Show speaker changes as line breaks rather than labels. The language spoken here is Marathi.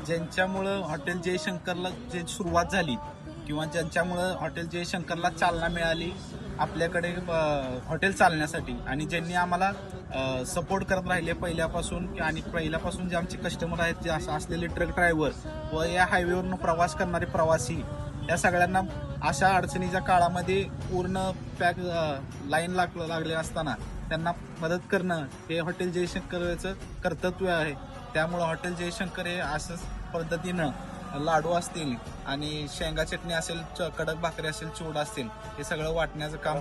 ज्यांच्यामुळं हॉटेल जयशंकरला जे सुरुवात झाली किंवा ज्यांच्यामुळं हॉटेल जयशंकरला चालना मिळाली आपल्याकडे हॉटेल चालण्यासाठी, आणि ज्यांनी आम्हाला सपोर्ट करत राहिले पहिल्यापासून, आणि पहिल्यापासून जे आमचे कस्टमर आहेत, जे असलेले ट्रक ड्रायव्हर व या हायवेवरून प्रवास करणारे प्रवासी, या सगळ्यांना अशा अडचणीच्या काळामध्ये पूर्ण पॅक लाईन लागले असताना त्यांना मदत करणं हे हॉटेल जयशंकरचं कर्तव्य आहे. त्यामुळं हॉटेल जयशंकर हे असंच पद्धतीनं लाडू असतील आणि शेंगा चटणी असेल, कडक भाकरी असेल, चिवडा असेल, हे सगळं वाटण्याचं काम